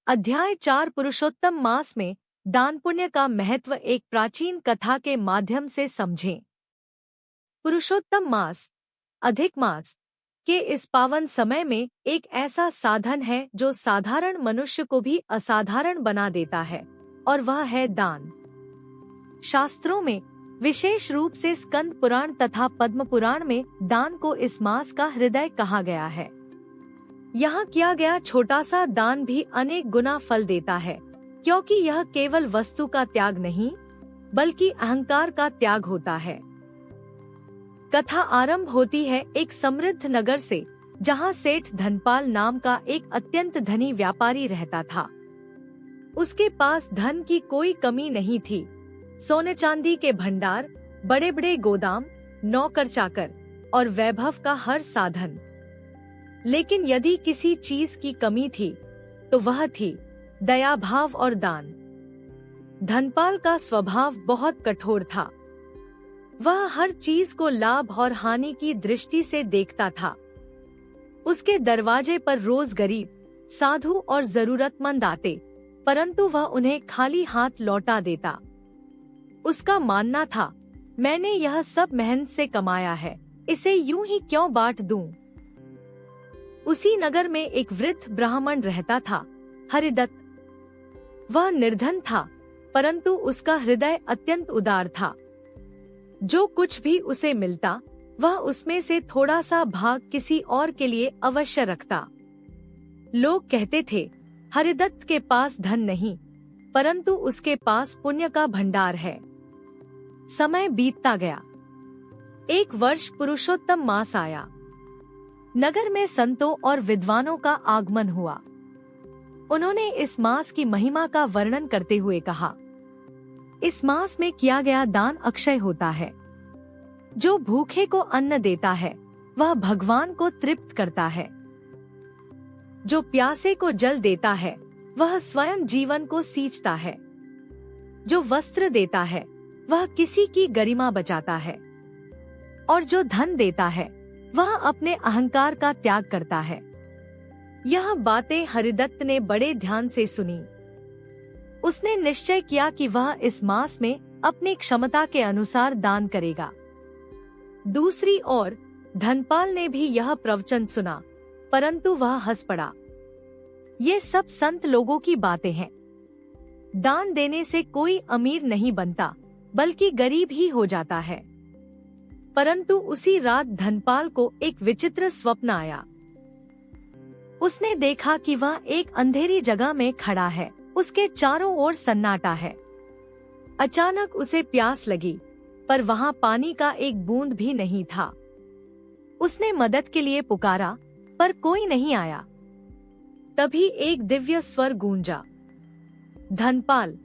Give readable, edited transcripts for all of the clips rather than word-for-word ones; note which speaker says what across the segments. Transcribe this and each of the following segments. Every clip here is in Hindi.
Speaker 1: अध्याय 4 पुरुषोत्तम मास में दान पुण्य का महत्व एक प्राचीन कथा के माध्यम से समझें। पुरुषोत्तम मास, अधिक मास के इस पावन समय में एक ऐसा साधन है जो साधारण मनुष्य को भी असाधारण बना देता है, और वह है दान। शास्त्रों में विशेष रूप से स्कंद पुराण तथा पद्म पुराण में दान को इस मास का हृदय कहा गया है। यहाँ किया गया छोटा सा दान भी अनेक गुना फल देता है, क्योंकि यह केवल वस्तु का त्याग नहीं बल्कि अहंकार का त्याग होता है। कथा आरंभ होती है एक समृद्ध नगर से, जहाँ सेठ धनपाल नाम का एक अत्यंत धनी व्यापारी रहता था। उसके पास धन की कोई कमी नहीं थी। सोने चांदी के भंडार, बड़े बड़े गोदाम, नौकर चाकर और वैभव का हर साधन। लेकिन यदि किसी चीज की कमी थी तो वह थी दया भाव और दान। धनपाल का स्वभाव बहुत कठोर था। वह हर चीज को लाभ और हानि की दृष्टि से देखता था। उसके दरवाजे पर रोज गरीब, साधु और जरूरतमंद आते, परंतु वह उन्हें खाली हाथ लौटा देता। उसका मानना था, मैंने यह सब मेहनत से कमाया है, इसे यूं ही क्यों बांट दूं। उसी नगर में एक वृद्ध ब्राह्मण रहता था, हरिदत्त। वह निर्धन था, परंतु उसका हृदय अत्यंत उदार था। जो कुछ भी उसे मिलता, वह उसमें से थोड़ा सा भाग किसी और के लिए अवश्य रखता। लोग कहते थे, हरिदत्त के पास धन नहीं, परंतु उसके पास पुण्य का भंडार है। समय बीतता गया। एक वर्ष पुरुषोत्तम मास आया। नगर में संतों और विद्वानों का आगमन हुआ। उन्होंने इस मास की महिमा का वर्णन करते हुए कहा, इस मास में किया गया दान अक्षय होता है। जो भूखे को अन्न देता है, वह भगवान को तृप्त करता है। जो प्यासे को जल देता है, वह स्वयं जीवन को सींचता है। जो वस्त्र देता है, वह किसी की गरिमा बचाता है। और जो धन देता है, वह अपने अहंकार का त्याग करता है। यह बातें हरिदत्त ने बड़े ध्यान से सुनी। उसने निश्चय किया कि वह इस मास में अपनी क्षमता के अनुसार दान करेगा। दूसरी ओर धनपाल ने भी यह प्रवचन सुना, परंतु वह हंस पड़ा। ये सब संत लोगों की बातें हैं। दान देने से कोई अमीर नहीं बनता, बल्कि गरीब ही हो जाता है। परंतु उसी रात धनपाल को एक विचित्र स्वप्न आया। उसने देखा कि वह एक अंधेरी जगह में खड़ा है। उसके चारों ओर सन्नाटा है। अचानक उसे प्यास लगी, पर वहां पानी का एक बूंद भी नहीं था। उसने मदद के लिए पुकारा, पर कोई नहीं आया। तभी एक दिव्य स्वर गूंजा, धनपाल,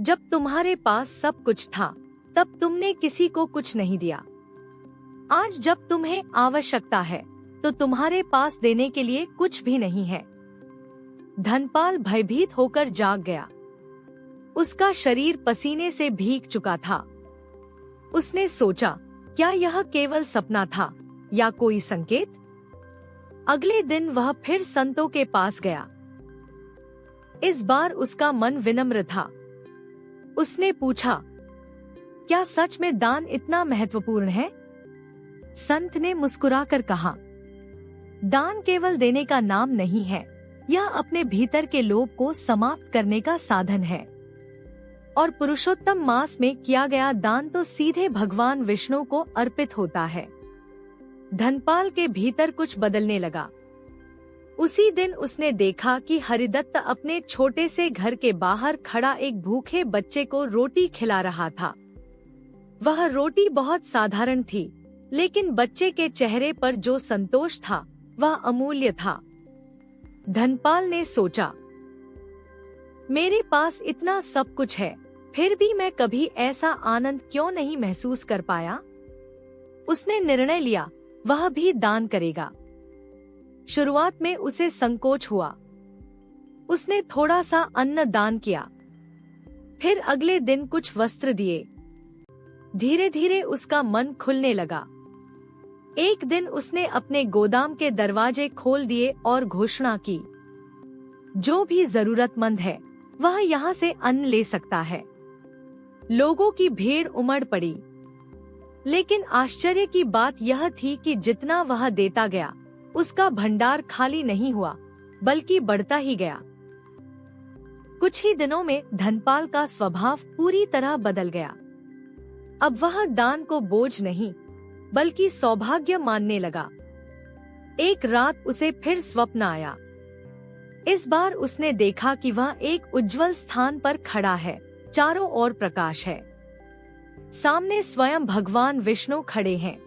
Speaker 1: जब तुम्हारे पास सब कुछ था, तब तुमने किसी को कुछ नहीं दिया। आज जब तुम्हें आवश्यकता है, तो तुम्हारे पास देने के लिए कुछ भी नहीं है। धनपाल भयभीत होकर जाग गया। उसका शरीर पसीने से भीग चुका था। उसने सोचा, क्या यह केवल सपना था या कोई संकेत? अगले दिन वह फिर संतों के पास गया। इस बार उसका मन विनम्र था। उसने पूछा, क्या सच में दान इतना महत्वपूर्ण है? संत ने मुस्कुराकर कहा, दान केवल देने का नाम नहीं है, यह अपने भीतर के लोभ को समाप्त करने का साधन है। और पुरुषोत्तम मास में किया गया दान तो सीधे भगवान विष्णु को अर्पित होता है। धनपाल के भीतर कुछ बदलने लगा। उसी दिन उसने देखा कि हरिदत्त अपने छोटे से घर के बाहर खड़ा एक भूखे बच्चे को रोटी खिला रहा था। वह रोटी बहुत साधारण थी, लेकिन बच्चे के चेहरे पर जो संतोष था, वह अमूल्य था। धनपाल ने सोचा, मेरे पास इतना सब कुछ है, फिर भी मैं कभी ऐसा आनंद क्यों नहीं महसूस कर पाया? उसने निर्णय लिया, वह भी दान करेगा। शुरुआत में उसे संकोच हुआ। उसने थोड़ा सा अन्न दान किया, फिर अगले दिन कुछ वस्त्र दिए। धीरे धीरे उसका मन खुलने लगा। एक दिन उसने अपने गोदाम के दरवाजे खोल दिए और घोषणा की, जो भी जरूरतमंद है वह यहाँ से अन्न ले सकता है। लोगों की भीड़ उमड़ पड़ी, लेकिन आश्चर्य की बात यह थी कि जितना वह देता गया उसका भंडार खाली नहीं हुआ, बल्कि बढ़ता ही गया। कुछ ही दिनों में धनपाल का स्वभाव पूरी तरह बदल गया। अब वह दान को बोझ नहीं बल्कि सौभाग्य मानने लगा। एक रात उसे फिर स्वप्न आया। इस बार उसने देखा कि वह एक उज्जवल स्थान पर खड़ा है, चारों ओर प्रकाश है। सामने स्वयं भगवान विष्णु खड़े हैं।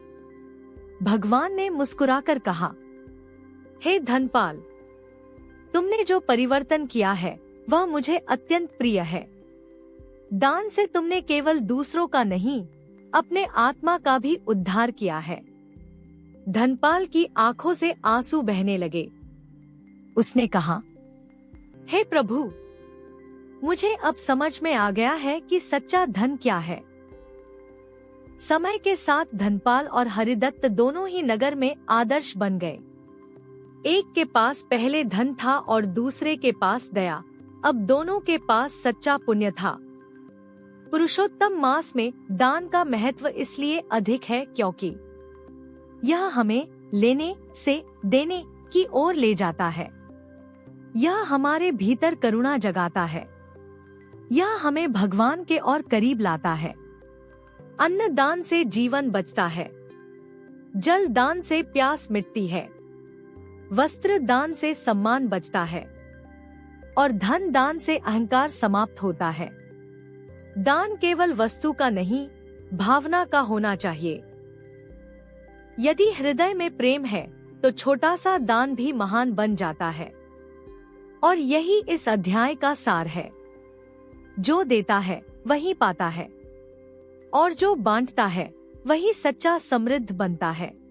Speaker 1: भगवान ने मुस्कुराकर कहा, हे धनपाल, तुमने जो परिवर्तन किया है वह मुझे अत्यंत प्रिय है। दान से तुमने केवल दूसरों का नहीं, अपने आत्मा का भी उद्धार किया है। धनपाल की आंखों से आंसू बहने लगे। उसने कहा, हे प्रभु, मुझे अब समझ में आ गया है कि सच्चा धन क्या है। समय के साथ धनपाल और हरिदत्त दोनों ही नगर में आदर्श बन गए। एक के पास पहले धन था और दूसरे के पास दया। अब दोनों के पास सच्चा पुण्य था। पुरुषोत्तम मास में दान का महत्व इसलिए अधिक है क्योंकि यह हमें लेने से देने की ओर ले जाता है। यह हमारे भीतर करुणा जगाता है। यह हमें भगवान के और करीब लाता है। अन्न दान से जीवन बचता है। जल दान से प्यास मिटती है। वस्त्र दान से सम्मान बचता है और धन दान से अहंकार समाप्त होता है। दान केवल वस्तु का नहीं, भावना का होना चाहिए। यदि हृदय में प्रेम है तो छोटा सा दान भी महान बन जाता है। और यही इस अध्याय का सार है। जो देता है वही पाता है और जो बांटता है वही सच्चा समृद्ध बनता है।